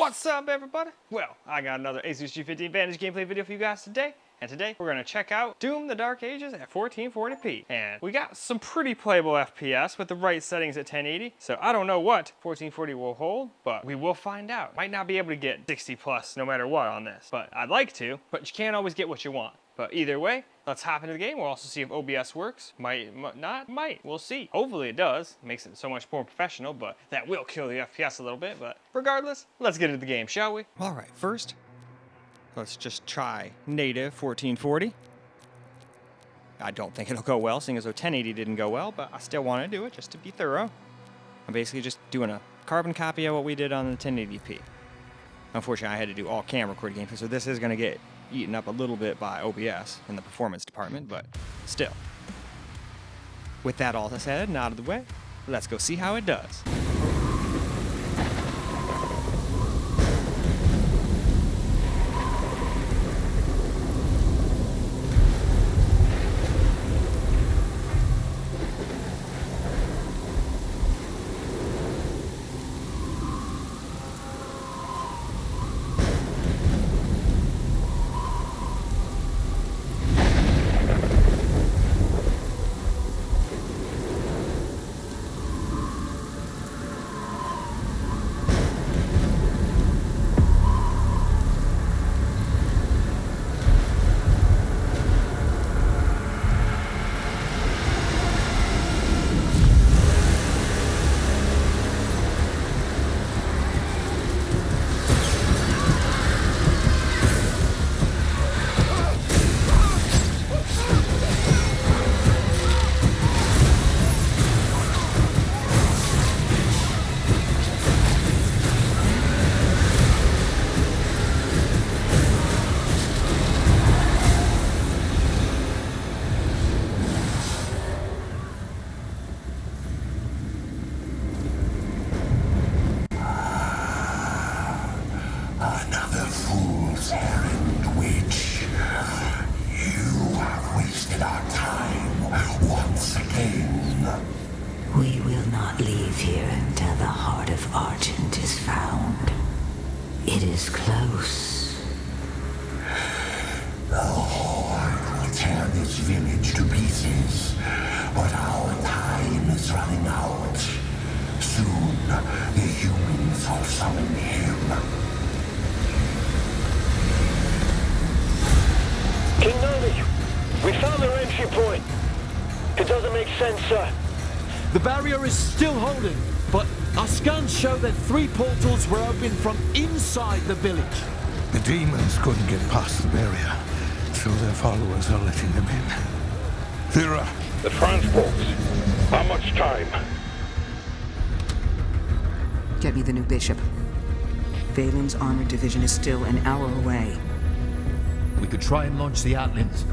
What's up, everybody? Well, I got another Asus G15 Advantage gameplay video for you guys today. And today, we're going to check out Doom the Dark Ages at 1440p. And we got some pretty playable FPS with the right settings at 1080. So I don't know what 1440 will hold, but we will find out. Might not be able to get 60 plus no matter what on this, but I'd like to. But you can't always get what you want. But either way, let's hop into the game. We'll also see if OBS works. Might not. We'll see. Hopefully it does. Makes it so much more professional, but that will kill the FPS a little bit. But regardless, let's get into the game, shall we? All right, first, let's just try native 1440. I don't think it'll go well, seeing as though 1080 didn't go well, but I still want to do it just to be thorough. I'm basically just doing a carbon copy of what we did on the 1080p. Unfortunately, I had to do all camera recorded gameplay, so this is going to get eaten up a little bit by OBS in the performance department, but still. With that all said and out of the way, let's go see how it does. We will not leave here until the heart of Argent is found. It is close. The Horde will tear this village to pieces, but our time is running out. Soon, the humans will summon him. King Nami, we found their entry point. It doesn't make sense, sir. The barrier is still holding, but our scans show that 3 portals were opened from inside the village. The demons couldn't get past the barrier, so their followers are letting them in. Thera. The transports. How much time? Get me the new bishop. Valen's armored division is still an hour away. We could try and launch the Atlands.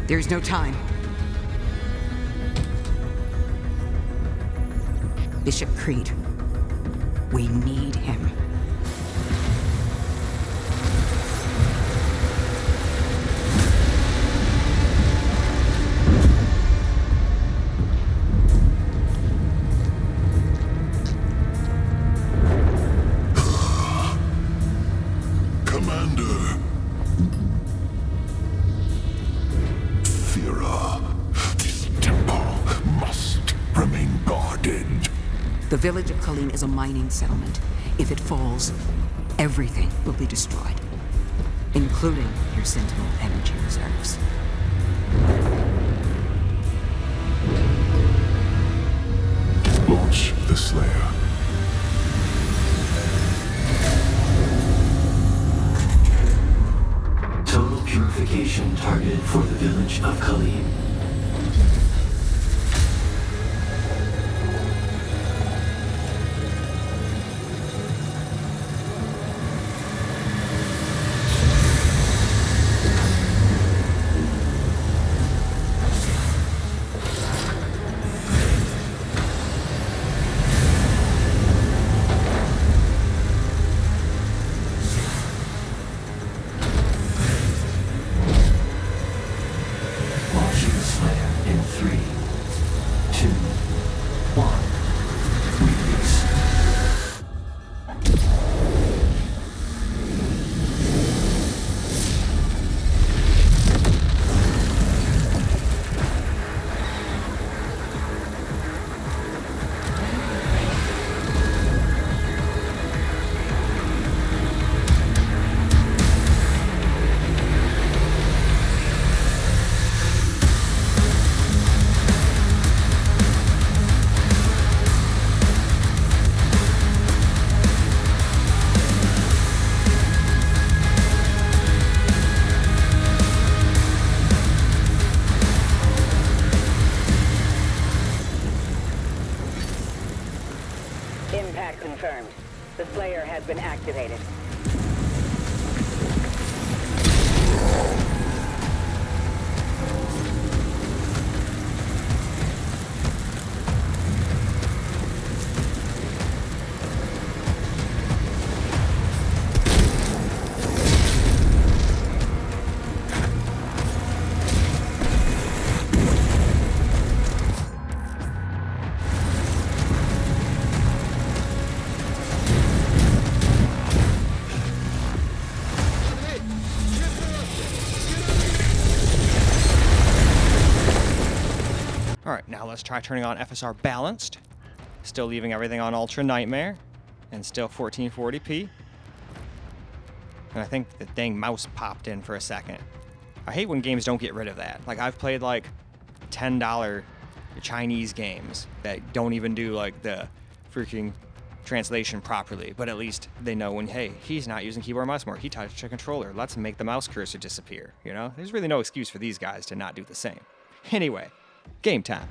There's no time. Bishop Creed. We need him. Commander. Thera, this temple must remain guarded. The village of Colleen is a mining settlement. If it falls, everything will be destroyed, including your Sentinel energy reserves. Launch the Slayer. Total purification targeted for the village of Colleen. activated. Alright, now let's try turning on FSR Balanced. Still leaving everything on Ultra Nightmare. And still 1440p. And I think the dang mouse popped in for a second. I hate when games don't get rid of that. Like, I've played like $10 Chinese games that don't even do like the freaking translation properly, but at least they know when, hey, he's not using keyboard and mouse more. He touched a controller. Let's make the mouse cursor disappear, you know? There's really no excuse for these guys to not do the same. Anyway, game time.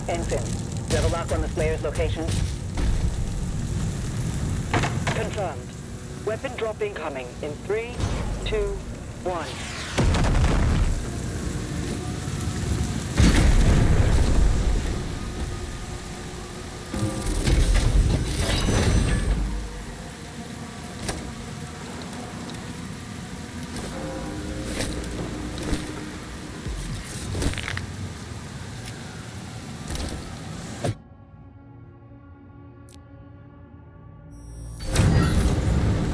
Ensign, level lock on the Slayer's location. Confirmed. Weapon drop incoming in 3, 2, 1.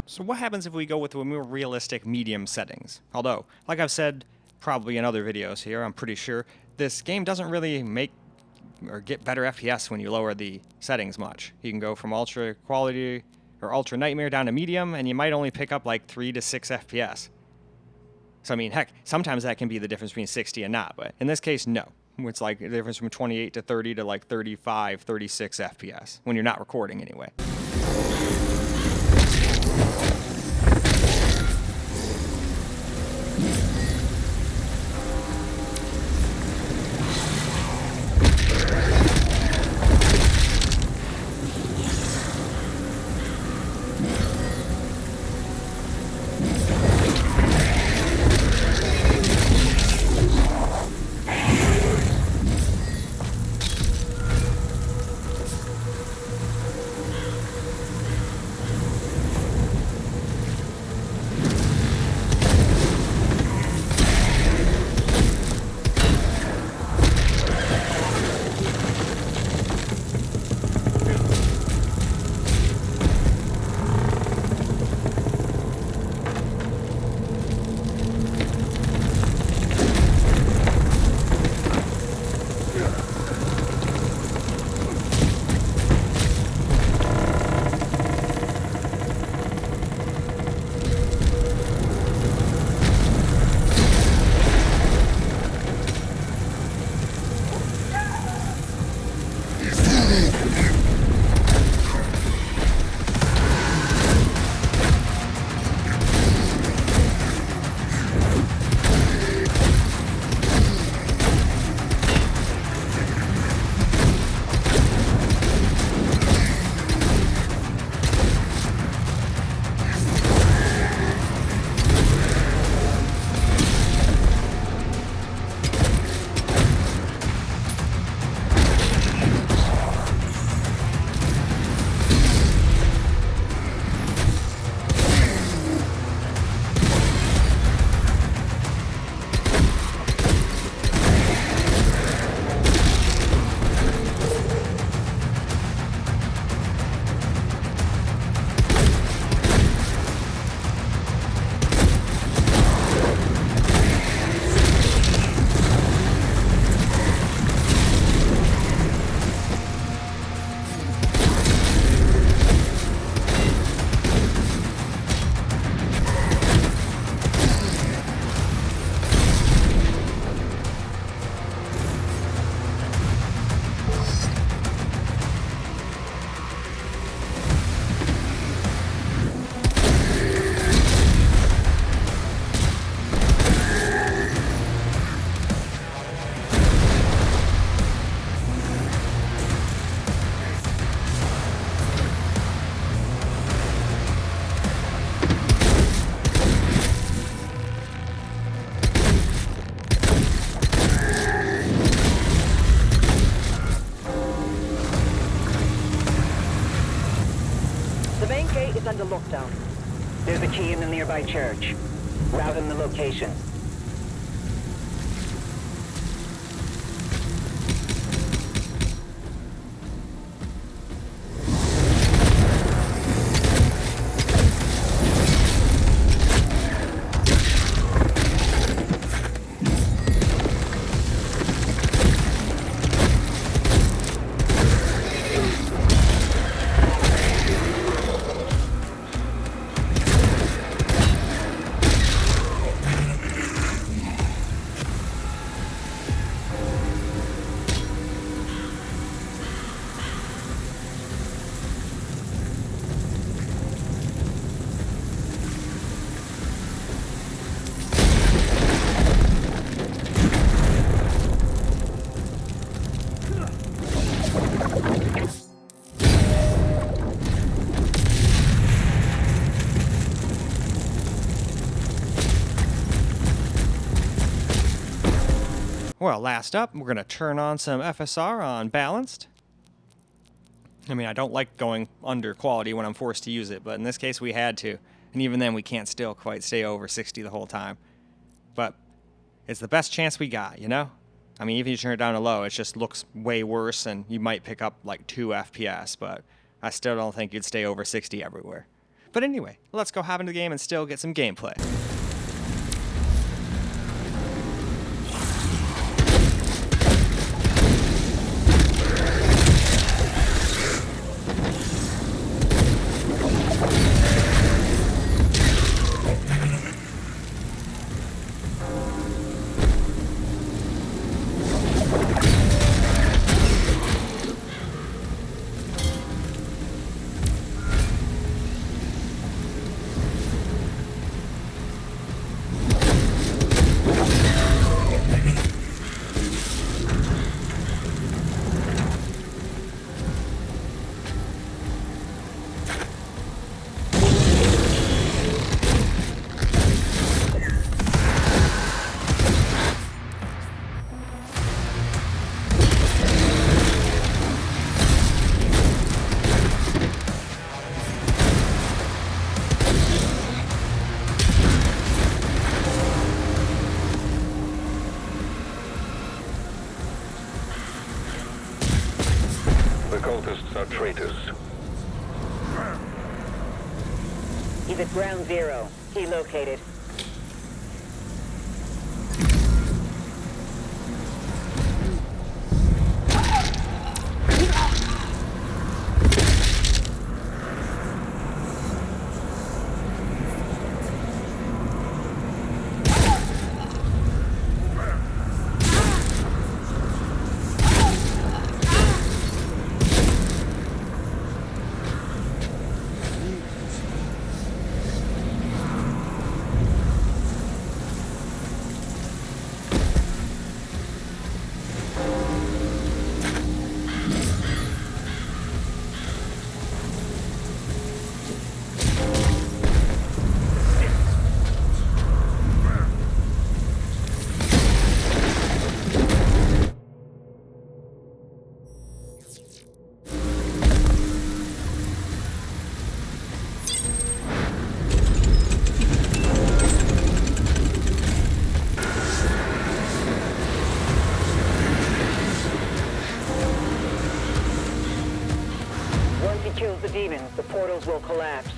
So what happens if we go with a more realistic medium settings? Although, like I've said probably in other videos here, I'm pretty sure, this game doesn't really make or get better FPS when you lower the settings much. You can go from ultra quality or ultra nightmare down to medium, and you might only pick up like 3 to 6 FPS. So I mean, heck, sometimes that can be the difference between 60 and not, but in this case, no. It's like the difference from 28 to 30 to like 35, 36 FPS, when you're not recording anyway. under lockdown. There's a key in the nearby church. Route in the location. Well, last up, we're going to turn on some FSR on balanced. I mean, I don't like going under quality when I'm forced to use it, but in this case we had to. And even then we can't still quite stay over 60 the whole time. But it's the best chance we got, you know? I mean, even if you turn it down to low, it just looks way worse and you might pick up like 2 FPS, but I still don't think you'd stay over 60 everywhere. But anyway, let's go hop into the game and still get some gameplay. Cultists are traitors. He's at ground zero. He located. Kills the demons, the portals will collapse.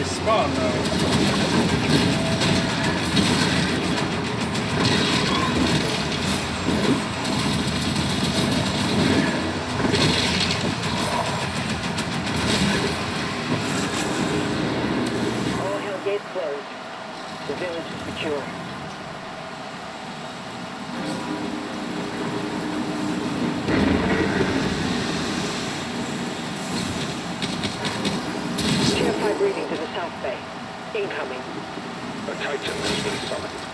respawn though. All hell gates closed. The village is secure. Tier 5 reading to the south bay. Incoming. A Titan has been summoned.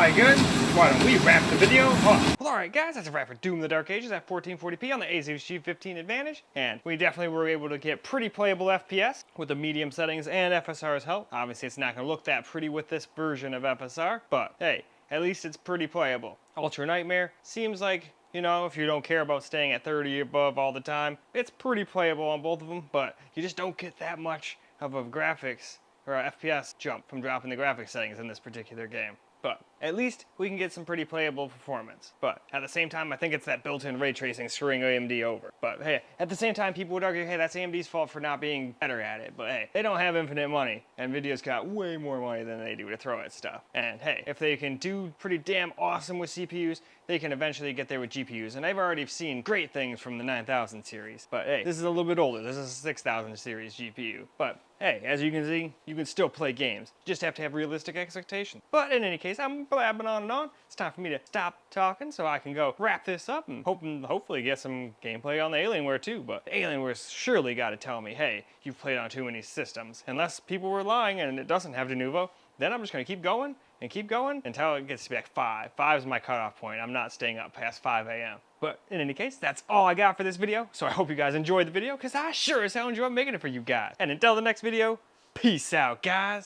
Alright, good. Why don't we wrap the video up? Well, alright guys, that's a wrap for Doom the Dark Ages at 1440p on the Asus G15 Advantage. And we definitely were able to get pretty playable FPS with the medium settings and FSR's help. Obviously, it's not going to look that pretty with this version of FSR, but hey, at least it's pretty playable. Ultra Nightmare seems like, you know, if you don't care about staying at 30 above all the time, it's pretty playable on both of them, but you just don't get that much of a graphics or a FPS jump from dropping the graphics settings in this particular game. But at least we can get some pretty playable performance. But at the same time, I think it's that built-in ray tracing screwing AMD over. But hey, at the same time, people would argue, hey, that's AMD's fault for not being better at it. But hey, they don't have infinite money, and NVIDIA's got way more money than they do to throw at stuff. And hey, if they can do pretty damn awesome with CPUs, they can eventually get there with GPUs. And I've already seen great things from the 9000 series. But hey, this is a little bit older. This is a 6000 series GPU. But hey, as you can see, you can still play games. You just have to have realistic expectations. But in any case, I'm blabbing on and on. It's time for me to stop talking so I can go wrap this up and hopefully get some gameplay on the Alienware too. But Alienware's surely got to tell me, hey, you've played on too many systems. Unless people were lying and it doesn't have de novo, then I'm just going to keep going until it gets to be like 5. 5 is my cutoff point. I'm not staying up past 5 a.m. But in any case, that's all I got for this video. So I hope you guys enjoyed the video, because I sure as hell enjoyed making it for you guys. And until the next video, peace out, guys.